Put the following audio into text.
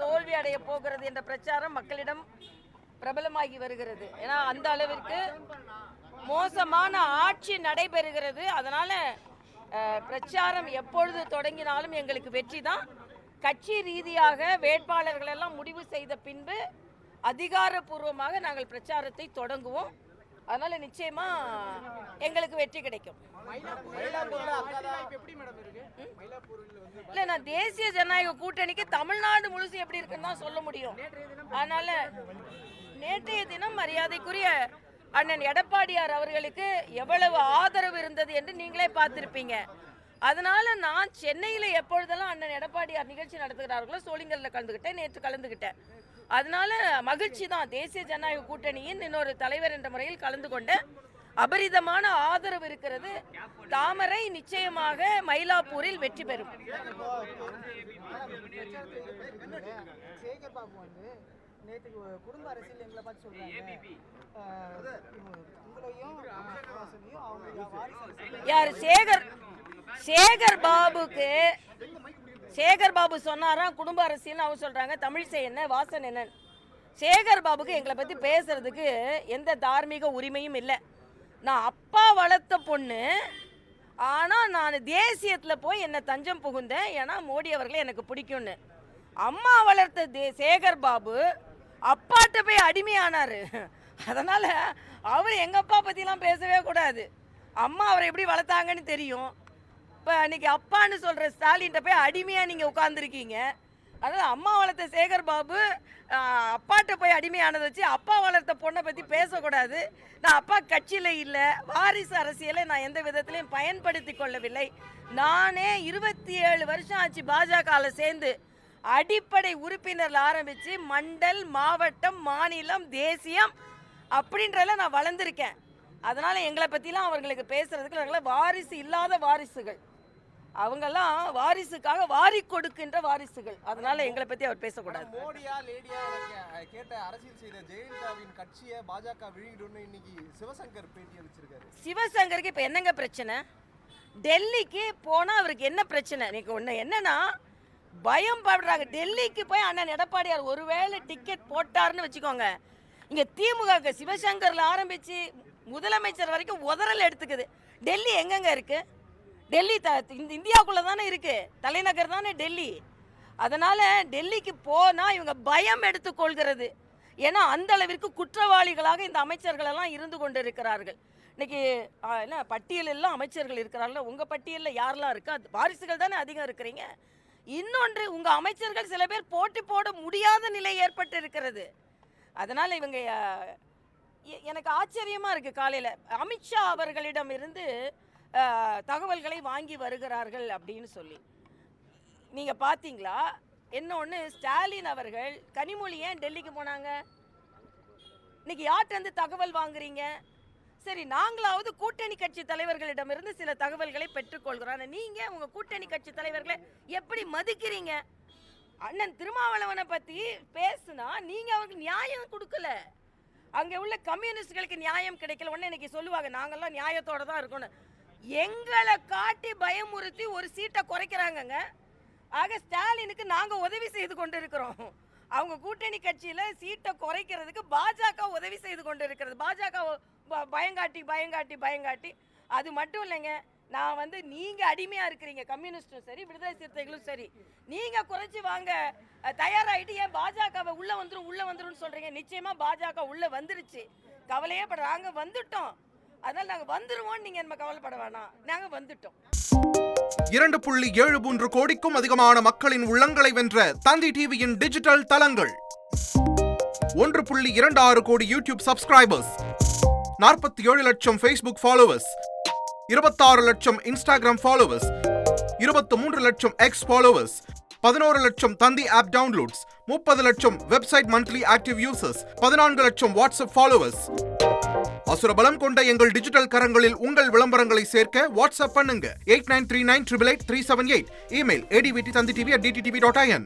தோல்வி அடைய போகிறது என்ற பிரச்சாரம் மக்களிடம் பிரபலமாகி வருகிறது. ஏன்னா அந்த அளவிற்கு மோசமான ஆட்சி நடைபெறுகிறது. அதனால பிரச்சாரம் எப்பொழுது தொடங்கினாலும் எங்களுக்கு வெற்றி தான். கட்சி ரீதியாக வேட்பாளர்கள் எல்லாம் முடிவு செய்த பின்பு அதிகாரப்பூர்வமாக நாங்கள் பிரச்சாரத்தை தொடங்குவோம். அதனால நிச்சயமா எங்களுக்கு வெற்றி கிடைக்கும். இல்ல, நான் தேசிய ஜனநாயக கூட்டணிக்கு தமிழ்நாடு முழுசு எப்படி இருக்குன்னு தான் சொல்ல முடியும். அதனால நேற்றைய தினம் மரியாதைக்குரிய அண்ணன் எடப்பாடியார் அவர்களுக்கு எவ்வளவு ஆதரவு இருந்தது என்று நீங்களே பார்த்திருப்பீங்க. அதனால நான் சென்னையில் எப்பொழுதெல்லாம் அண்ணன் எடப்பாடியார் நிகழ்ச்சி நடத்துகிறார்களோ சோளிங்கரில் கலந்துக்கிட்டேன், நேற்று கலந்துக்கிட்டேன். அதனால மகிழ்ச்சி தான். தேசிய ஜனநாயக கூட்டணியின் இன்னொரு தலைவர் என்ற முறையில் கலந்து கொண்ட அபரிதமான ஆதரவு இருக்கிறது. தாமரை நிச்சயமாக மயிலாப்பூரில் வெற்றி பெறும். குடும்ப அரசியல் எங்களை பார்த்து சொல்றாங்க. யார் சேகர் பாபு சொன்னாராம் குடும்ப அரசியல். அவங்க சொல்றாங்க தமிழிசை என்ன வாசன் என்ன. சேகர் பாபுக்கு எங்களை பத்தி பேசுறதுக்கு எந்த தார்மீக உரிமையும் இல்லை. நான் அப்பா வளர்த்த பொண்ணு, ஆனா நான் தேசியத்துல போய் என்ன தஞ்சம் புகுந்தேன். ஏன்னா மோடி அவர்களை எனக்கு பிடிக்கும்னு. அம்மா வளர்த்த சேகர் பாபு அப்பாட்ட போய் அடிமையானாரு. அதனால அவர் எங்க அப்பா பத்திலாம் பேசவே கூடாது. அம்மா அவரை எப்படி வளர்த்தாங்கன்னு தெரியும். இப்போ அன்னைக்கு அப்பான்னு சொல்ற ஸ்டாலின்ட்ட போய் அடிமையா நீங்க உட்கார்ந்துருக்கீங்க. அதனால அம்மா வளர்த்த சேகர் பாபு அப்பாட்ட போய் அடிமையானதை வச்சு அப்பா வளர்த்த பொண்ணை பற்றி பேசக்கூடாது. நான் அப்பா கட்சியில் இல்லை, வாரிசு அரசியலை நான் எந்த விதத்திலையும் பயன்படுத்தி கொள்ளவில்லை. நானே 27 வருஷம் ஆச்சு பாஜகவில் சேர்ந்து. அடிப்படை உறுப்பினரில் ஆரம்பித்து மண்டல், மாவட்டம், மாநிலம், தேசியம் அப்படின்றத நான் வளர்ந்துருக்கேன். அதனால் எங்களை பற்றிலாம் அவர்களுக்கு பேசுகிறதுக்கு நாங்கள் வாரிசு இல்லாத வாரிசுகள். அவங்கெல்லாம் வாரிசுக்காக வாரி கொடுக்கின்ற வாரிசுகள். அதனால எங்களை பத்தி அவர் பேசக்கூடாது. மோடியா லேடியா கேட்ட அரசியல் செய்த ஜெயலலிதாவின் கட்சியை பாஜக விழுங்கிடும்னு இன்னைக்கு சிவசங்கர் பேட்டி அளிச்சிருக்காரு. சிவசங்கருக்கு இப்ப என்னங்க பிரச்சனை? டெல்லிக்கு போனா அவருக்கு என்ன பிரச்சனை? இன்னைக்கு ஒண்ணு என்னன்னா பயம் படுறாங்க. டெல்லிக்கு போய் அண்ணன் எடப்பாடியார் ஒருவேளை டிக்கெட் போட்டாருன்னு வச்சுக்கோங்க, இங்க திமுக சிவசங்கர்ல ஆரம்பிச்சு முதலமைச்சர் வரைக்கும் உதறல் எடுத்துக்குது. டெல்லி எங்கெங்க இருக்கு? டெல்லி இந்தியாவுக்குள்ள தானே இருக்கு, தலைநகர் தானே டெல்லி. அதனால டெல்லிக்கு போனா இவங்க பயம் எடுத்துக்கொள்கிறது. ஏன்னா அந்த அளவிற்கு குற்றவாளிகளாக இந்த அமைச்சர்கள் எல்லாம் இருந்து கொண்டு இருக்கிறார்கள். இன்னைக்கு என்ன பட்டியலெல்லாம் அமைச்சர்கள் இருக்கிறார்கள். உங்க பட்டியலில் யாரெல்லாம் இருக்கா? வாரிசுகள் தானே அதிகம் இருக்கிறீங்க. இன்னொன்று, உங்க அமைச்சர்கள் சில பேர் போட்டி போட முடியாத நிலை ஏற்பட்டு இருக்கிறது. அதனால இவங்க எனக்கு ஆச்சரியமா இருக்கு. காலையில் அமித்ஷா அவர்களிடம் இருந்து தகவல்களை வாங்கி வருகிறார்கள் அப்படின்னு சொல்லி நீங்க பாத்தீங்களா? இன்னொன்று, ஸ்டாலின் அவர்கள் கனிமொழி ஏன் டெல்லிக்கு போனாங்க? இன்னைக்கு யார்கிட்ட இருந்து தகவல் வாங்குறீங்க? சரி, நாங்களாவது கூட்டணி கட்சி தலைவர்களிடமிருந்து சில தகவல்களை பெற்றுக்கொள்கிறோம். நீங்க உங்க கூட்டணி கட்சி தலைவர்களை எப்படி மதிக்கிறீங்க? அண்ணன் திருமாவளவனை பத்தி பேசுனா நீங்க அவருக்கு நியாயம் கொடுக்கல. அங்க உள்ள கம்யூனிஸ்டுகளுக்கு நியாயம் கிடைக்கல. உடனே இன்னைக்கு சொல்லுவாங்க நாங்கெல்லாம் நியாயத்தோட தான் இருக்கணும். எங்களை காட்டி பயமுறுத்தி ஒரு சீட்டை குறைக்கிறாங்கங்க. ஆக ஸ்டாலினுக்கு நாங்க உதவி செய்து கொண்டு இருக்கிறோம். அவங்க கூட்டணி கட்சியில சீட்டை குறைக்கிறதுக்கு பாஜக உதவி செய்து கொண்டு இருக்கிறது. பாஜக பயங்காட்டி பயங்காட்டி பயங்காட்டி. அது மட்டும் இல்லைங்க, நான் நீங்க அடிமையா இருக்கிறீங்க, கம்யூனிஸ்டும் சரி விடுதலை சிறுத்தைகளும் சரி. நீங்க குறைச்சி வாங்க தயாராகிட்டு ஏன் பாஜகவை உள்ள வந்துரும் சொல்றீங்க? நிச்சயமா பாஜக உள்ள வந்துருச்சு, கவலையே படுறாங்க. வந்துட்டோம், அதனால நாங்க வந்துருவோம். நீங்க நம்ம கவலைப்பட வேணாம், நாங்க வந்துட்டோம். 2.73 கோடிக்கும் அதிகமான மக்களின் உள்ளங்களை வென்ற தந்தி டிவியின் டிஜிட்டல் தளங்கள். 1.26 கோடி யூடியூப் சப்ஸ்கிரைபர்ஸ், 47 லட்சம் ஃபேஸ்புக் ஃபாலோவர்ஸ், 26 லட்சம் இன்ஸ்டாகிராம் ஃபாலோவர்ஸ், 23 லட்சம் எக்ஸ் ஃபாலோவர்ஸ், 11 லட்சம் தந்தி ஆப் டவுன்லோட்ஸ், 30 லட்சம் வெப்சைட் மந்த்லி ஆக்டிவ் யூசர்ஸ், 14 லட்சம் வாட்ஸ்அப் ஃபாலோவர்ஸ். அசுரபலம் கொண்ட எங்கள் டிஜிட்டல் கரங்களில் உங்கள் விளம்பரங்களை சேர்க்க வாட்ஸ்அப் பண்ணுங்க 8939883838. Email advt@dttv.in.